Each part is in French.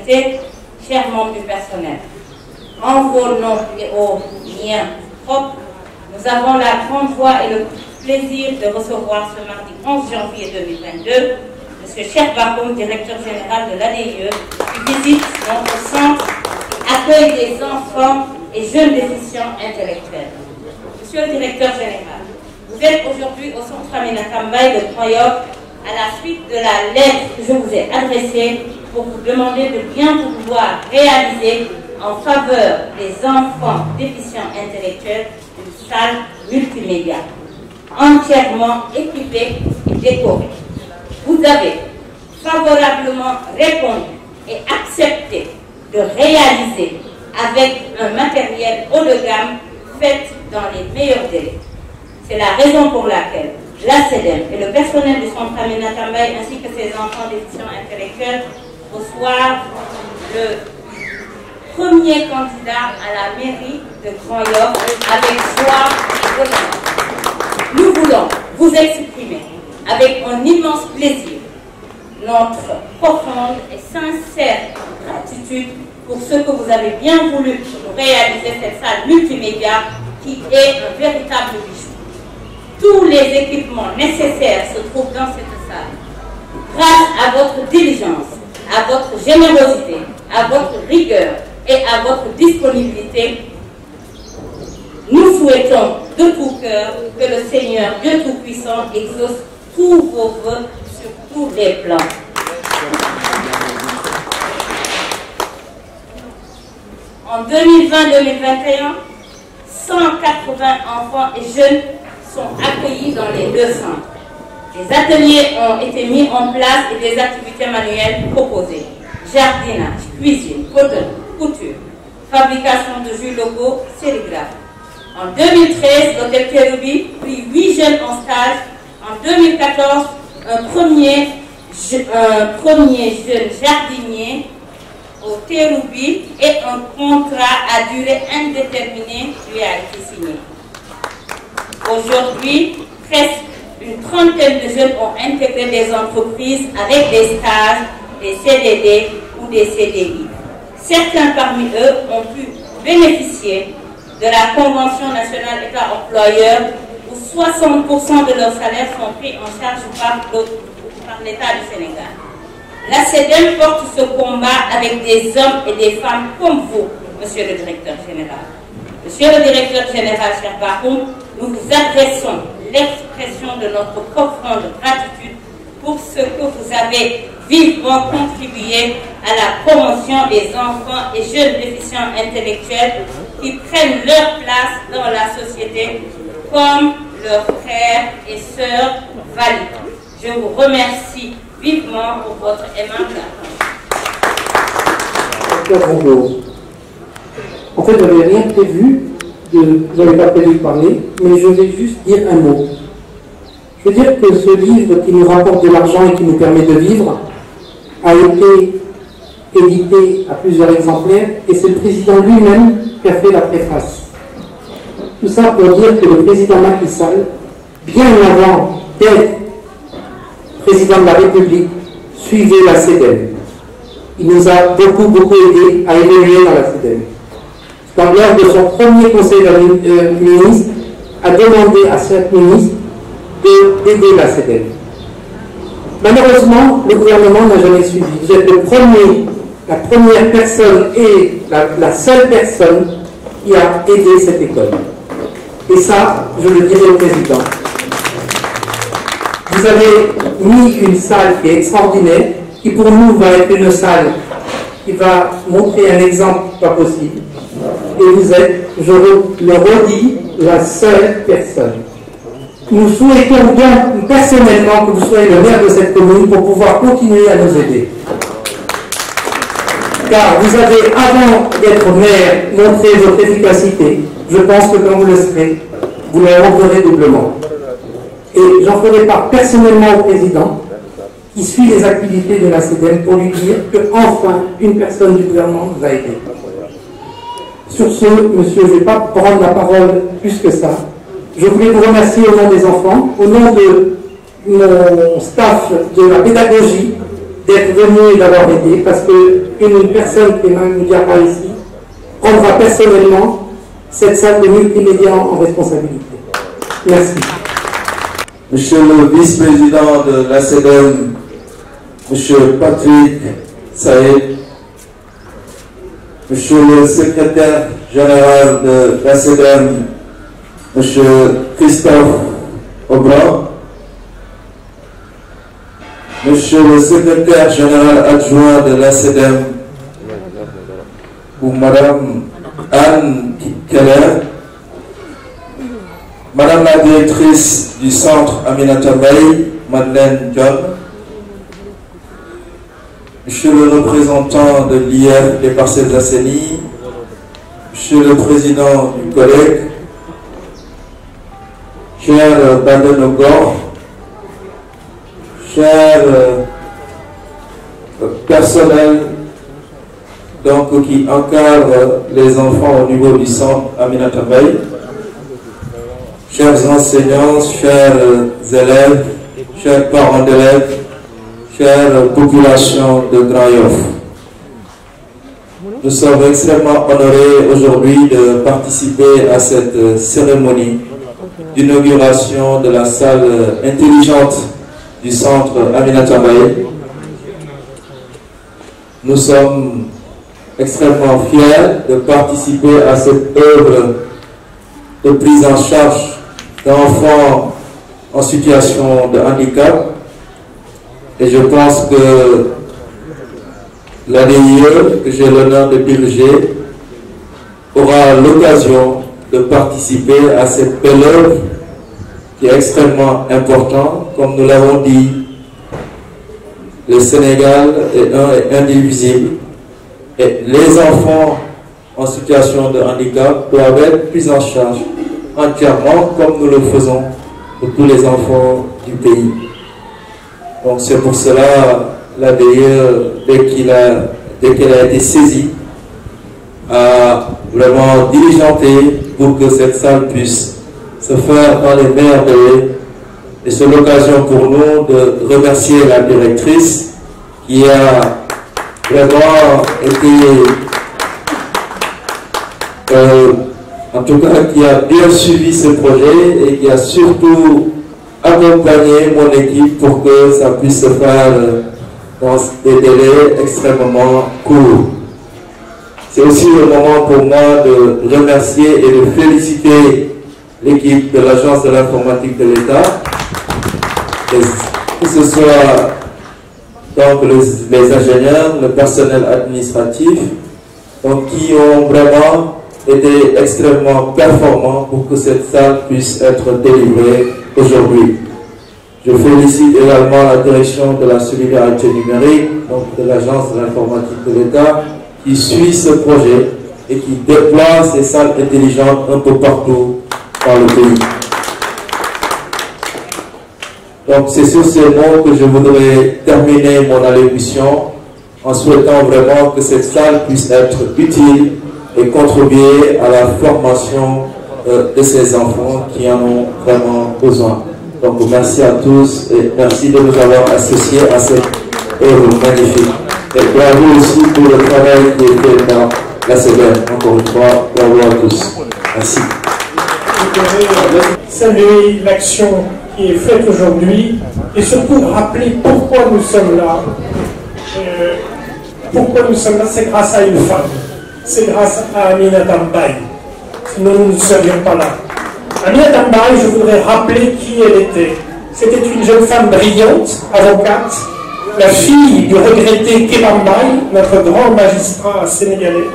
invités, chers membres du personnel, en vos noms et aux miens propres, nous avons la grande joie et le plaisir de recevoir ce mardi 11 janvier 2022 M. Cheikh Bakhoum, directeur général de l'ADIE, qui visite notre centre et accueille des enfants et jeunes déficients intellectuels. Monsieur le directeur général, vous êtes aujourd'hui au centre Aminata Mbaye de Croyoc à la suite de la lettre que je vous ai adressée pour vous demander de bien vouloir réaliser en faveur des enfants déficients intellectuels une salle multimédia entièrement équipée et décorée. Vous avez favorablement répondu et accepté de réaliser avec un matériel haut de gamme fait dans les meilleurs délais. C'est la raison pour laquelle l'ACEDEM et le personnel du centre Aminata Mbaye ainsi que ses enfants déficients intellectuels reçoivent le premier candidat à la mairie de Croyoc avec joie et honneur. Nous voulons vous exprimer avec un immense plaisir notre profonde et sincère gratitude pour ce que vous avez bien voulu réaliser cette salle multimédia qui est un véritable bijou. Tous les équipements nécessaires se trouvent dans cette salle. Grâce à votre diligence, à votre générosité, à votre rigueur et à votre disponibilité, nous souhaitons de tout cœur que le Seigneur Dieu Tout-Puissant exauce tous vos vœux sur tous les plans. En 2020-2021, 180 enfants et jeunes sont accueillis dans les deux centres. Des ateliers ont été mis en place et des activités manuelles proposées. Jardinage, cuisine, couture, fabrication de jus locaux, sérigraphie. En 2013, l'hôtel Kéroubi prit 8 jeunes en stage. En 2014, un premier jeune jardinier au Kéroubi et un contrat à durée indéterminée lui a été signé. Aujourd'hui, presque une trentaine de jeunes ont intégré des entreprises avec des stages, des CDD ou des CDI. Certains parmi eux ont pu bénéficier de la Convention nationale État employeur où 60% de leurs salaires sont pris en charge par l'État du Sénégal. La CEDEM porte ce combat avec des hommes et des femmes comme vous, Monsieur le Directeur Général. Monsieur le Directeur Général Cheikh Bakhoum, nous vous adressons l'expression de notre profonde gratitude pour ce que vous avez vivement contribué à la promotion des enfants et jeunes déficients intellectuels qui prennent leur place dans la société comme leurs frères et sœurs valides. Je vous remercie vivement pour votre aimable attention. En fait, je n'avais rien prévu, je n'avais pas prévu de parler, mais je vais juste dire un mot. Je veux dire que ce livre qui nous rapporte de l'argent et qui nous permet de vivre a été édité à plusieurs exemplaires et c'est le président lui-même qui a fait la préface. Tout ça pour dire que le président Macky Sall, bien avant d'être président de la République, suivait la CEDEM. Il nous a beaucoup aidé à évoluer dans la CEDEM. Lors de son premier conseil de ministre, a demandé à chaque ministre d'aider la CEDEM. Malheureusement, le gouvernement n'a jamais suivi. Vous êtes la première personne et la seule personne qui a aidé cette école. Et ça, je le dirai au président. Vous avez mis une salle qui est extraordinaire, qui pour nous va être une salle qui va montrer un exemple pas possible. Et vous êtes, je le redis, la seule personne. Nous souhaitons donc personnellement que vous soyez le maire de cette commune pour pouvoir continuer à nous aider. Car vous avez, avant d'être maire, montré votre efficacité. Je pense que quand vous le serez, vous la montrerez doublement. Et j'en ferai part personnellement au président, qui suit les activités de la CEDEM, pour lui dire qu'enfin, une personne du gouvernement nous a aidés. Sur ce, monsieur, je ne vais pas prendre la parole plus que ça. Je voulais vous remercier au nom des enfants, au nom de mon staff de la pédagogie, d'être venu et d'avoir aidé, parce qu'une personne qui est Mme Diarra ici prendra personnellement cette salle de multimédia en responsabilité. Merci. Monsieur le vice-président de l'ACEDEM, Monsieur Patrick Saïd, Monsieur le secrétaire général de l'ACEDEM, Monsieur Christophe Aubran, Monsieur le secrétaire général adjoint de l'ACEDEM, ou Madame Anne Keller, Madame la directrice du centre Aminata Mbaye, Madeleine John, Monsieur le représentant de l'IF des Parcelles Assainies, Monsieur le président du collègue, cher Baden-Ogor, cher personnel donc, qui encadre les enfants au niveau du centre Aminata Mbaye, chers enseignants, chers élèves, chers parents d'élèves, chère population de Grand Yoff, nous sommes extrêmement honorés aujourd'hui de participer à cette cérémonie d'inauguration de la salle intelligente du centre Aminata Mbaye. Nous sommes extrêmement fiers de participer à cette œuvre de prise en charge d'enfants en situation de handicap. Et je pense que l'ADIE, que j'ai l'honneur de diriger, aura l'occasion de participer à cette belle œuvre qui est extrêmement importante. Comme nous l'avons dit, le Sénégal est un et indivisible. Et les enfants en situation de handicap doivent être pris en charge entièrement comme nous le faisons pour tous les enfants du pays. Donc c'est pour cela l'ADIE, dès qu'elle a été saisie, a vraiment diligenté pour que cette salle puisse se faire dans les meilleurs délais. Et c'est l'occasion pour nous de remercier la directrice qui a vraiment été, en tout cas, qui a bien suivi ce projet et qui a surtout accompagné mon équipe pour que ça puisse se faire dans des délais extrêmement courts. C'est aussi le moment pour moi de remercier et de féliciter l'équipe de l'Agence de l'informatique de l'État, que ce soit donc les ingénieurs, le personnel administratif, donc qui ont vraiment été extrêmement performants pour que cette salle puisse être délivrée aujourd'hui. Je félicite également la direction de la solidarité numérique, donc de l'Agence de l'informatique de l'État, qui suit ce projet et qui déploie ces salles intelligentes un peu partout dans le pays. Donc c'est sur ces mots que je voudrais terminer mon allocution en souhaitant vraiment que cette salle puisse être utile et contribuer à la formation de ces enfants qui en ont vraiment besoin. Donc merci à tous et merci de nous avoir associés à cette œuvre magnifique. Et bravo aussi pour le travail qui est fait dans la semaine. Encore une fois, bravo à tous. Merci. Je voudrais saluer l'action qui est faite aujourd'hui et surtout rappeler pourquoi nous sommes là. Pourquoi nous sommes là, c'est grâce à une femme. C'est grâce à Aminata Mbaye. Sinon nous ne serions pas là. Aminata Mbaye, je voudrais rappeler qui elle était. C'était une jeune femme brillante, avocate, la fille du regretté Kéba Mbaye, notre grand magistrat sénégalais.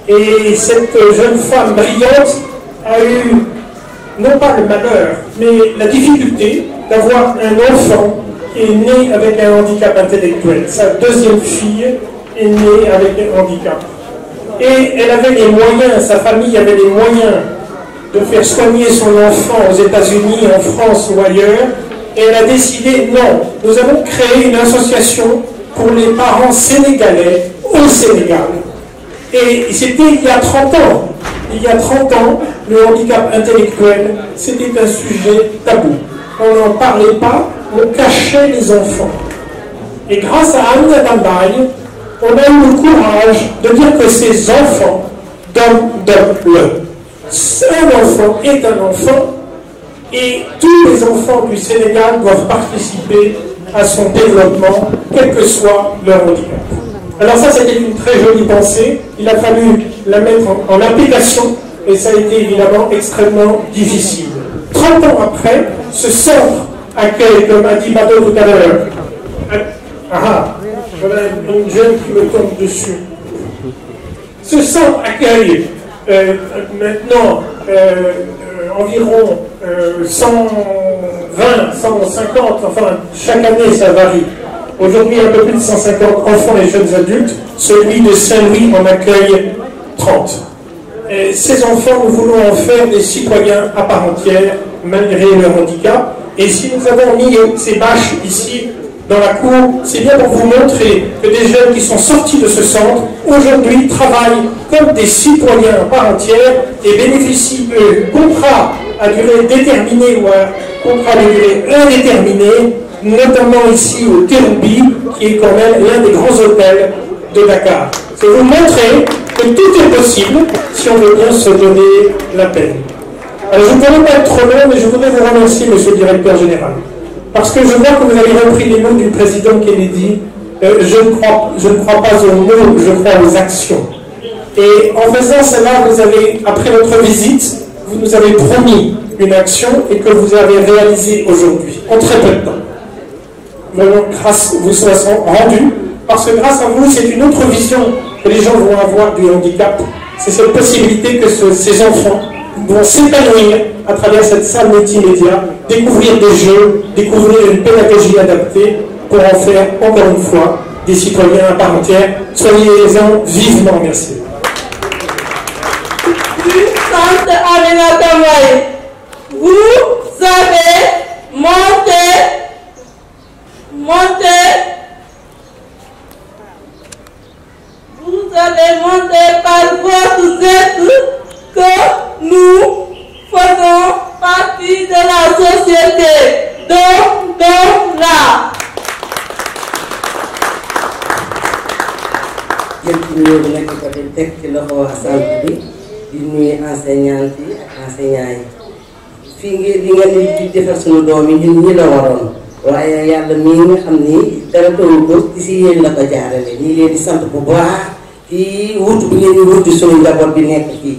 Et cette jeune femme brillante a eu, non pas le malheur, mais la difficulté d'avoir un enfant qui est né avec un handicap intellectuel. Sa deuxième fille est née avec un handicap. Et elle avait les moyens, sa famille avait les moyens de faire soigner son enfant aux États-Unis, en France ou ailleurs. Et elle a décidé, non, nous allons créer une association pour les parents sénégalais au Sénégal. Et c'était il y a 30 ans. Il y a 30 ans, le handicap intellectuel, c'était un sujet tabou. On n'en parlait pas, on cachait les enfants. Et grâce à Aminata Mbaye, on a eu le courage de dire que ces enfants, donne-le. Un enfant est un enfant, et tous les enfants du Sénégal doivent participer à son développement, quel que soit leur handicap. Alors ça, c'était une très jolie pensée. Il a fallu la mettre en application, et ça a été évidemment extrêmement difficile. 30 ans après, ce centre accueille, comme a dit Mado tout à l'heure, voilà une jeune qui me tombe dessus. Ce centre accueille maintenant environ 120, 150, enfin chaque année ça varie. Aujourd'hui un peu plus de 150 enfants et jeunes adultes. Celui de Saint-Louis en accueille 30. Et ces enfants, nous voulons en faire des citoyens à part entière, malgré leur handicap. Et si nous avons mis ces bâches ici dans la cour, c'est bien pour vous montrer que des jeunes qui sont sortis de ce centre, aujourd'hui travaillent comme des citoyens à part entière et bénéficient de contrats à durée déterminée ou à contrats de durée indéterminée, notamment ici au Terroubi, qui est quand même l'un des grands hôtels de Dakar. C'est vous montrer que tout est possible si on veut bien se donner la peine. Alors je ne pourrais pas être trop long, mais je voudrais vous remercier, monsieur le directeur général. Parce que je vois que vous avez repris les mots du président Kennedy. Je ne crois pas aux mots, je crois aux actions. Et en faisant cela, vous avez, après votre visite, vous nous avez promis une action et que vous avez réalisée aujourd'hui, en très peu de temps. Vraiment, grâce vous soient rendus, parce que grâce à vous, c'est une autre vision que les gens vont avoir du handicap. C'est cette possibilité que ces enfants vont s'épanouir à travers cette salle multimédia, découvrir des jeux, découvrir une pédagogie adaptée pour en faire, encore une fois, des citoyens à part entière. Soyez-en vivement, merci. Centre Aminata Mbaye, vous avez monté par votre geste que nous faisons partie de la société. Donc là. jël ci nuyoo bi nekk ko di teg ci loxo waa centre bi di nuyu enseignants yi ak enseignants yi fii ngeen di defar suñu doom yi ñun ñi la waroon waaye yàlla mii nga xam ni dara tawul ko ci si yéen la ko jaarale ñii leen di sant bu baax ci wutu bi ngeen di wutu suñu njaboot bi nekk fii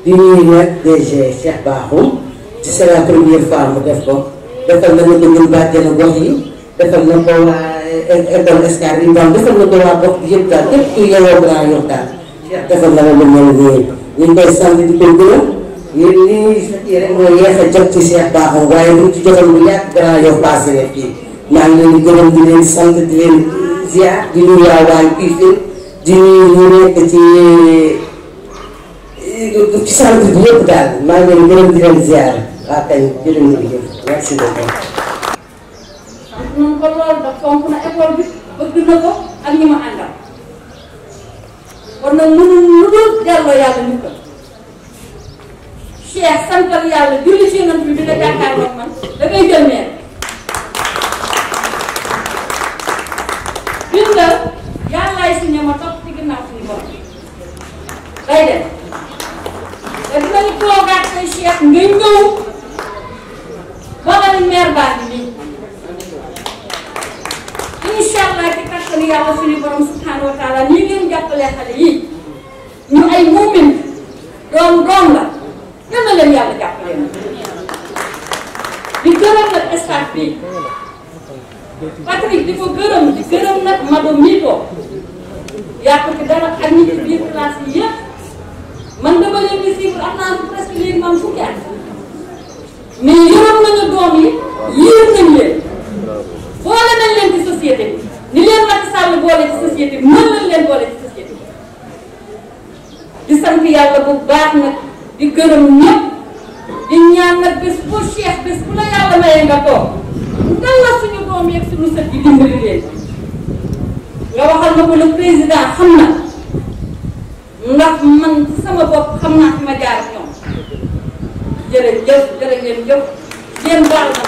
di nuyu nag DG Cheikh Bakhoum ci c'est la première fois mu def ko defal na ko ñun bàjjenu gox yi defal na ko waa école Escale yi daal defal na ko waa gox bi yëpp daal képp ku yeewoo Grand Yoff daal defal na la lu mel nii ñu ngi koy sant di ko gërëm yéen lii rek moo yeex a jot ci Cheikh Bakhoum waaye bu ci jotoon bu yàgg Grand Yoff passé na fii maa ngi leen di gërëm di leen sant di leen ziar di nuyu waa waayu Pifine di ñu nekk ci centre bi yëpp daal maa ngi leen di gërëm di leen ziar waa kañ jërë ngeen jëf merci beaucoup. noonu ko loolu da fonk na école bi bëgg na ko ak ñi ma àndal kon nag mënul lu dul delloo yàlla nit ko Cheikh santal yàlla julli ci yonent bi nga jàkkaarloo man da ngay jël meer binda yàllaay signé ma topp ci ginnaaw suñu borom day dem te dinañu toogaat say Cheikh nga ñëw ba nga ne meer baa ngi nii inshallah ci kattanu yàlla suñu borom subhanahu wa taala nii ngeen jàppalee xale yi ñu ay muumin doom la yal na leen yàlla jàppale na di gërëm nag staff bi Patrick di ko gërëm di gërëm nag Mado mii ko yàq ci dara ak ñi ci biir classe yi yëpp man dama leen di suivre am naa presque léegi man fukki at mais yërëm nañu doom yi yéer nañ leen boole nañ leen ci société bi ni leen Macky Sall boole ci société bi mën nañ leen boole ci société bi di sant yàlla bu baax nag di gërëm ñëpp di ñaan nag bés bu Cheikh bés bu la yàlla mayee nga toog nga la suñu doom yeeg suñu sët yi dimbali leen nga waxal ma ko le président xam na ndax man sama bopp xam naa fi ma jaar ak ñoom jërëjëf jërë ngeen jëf ngeen baal ma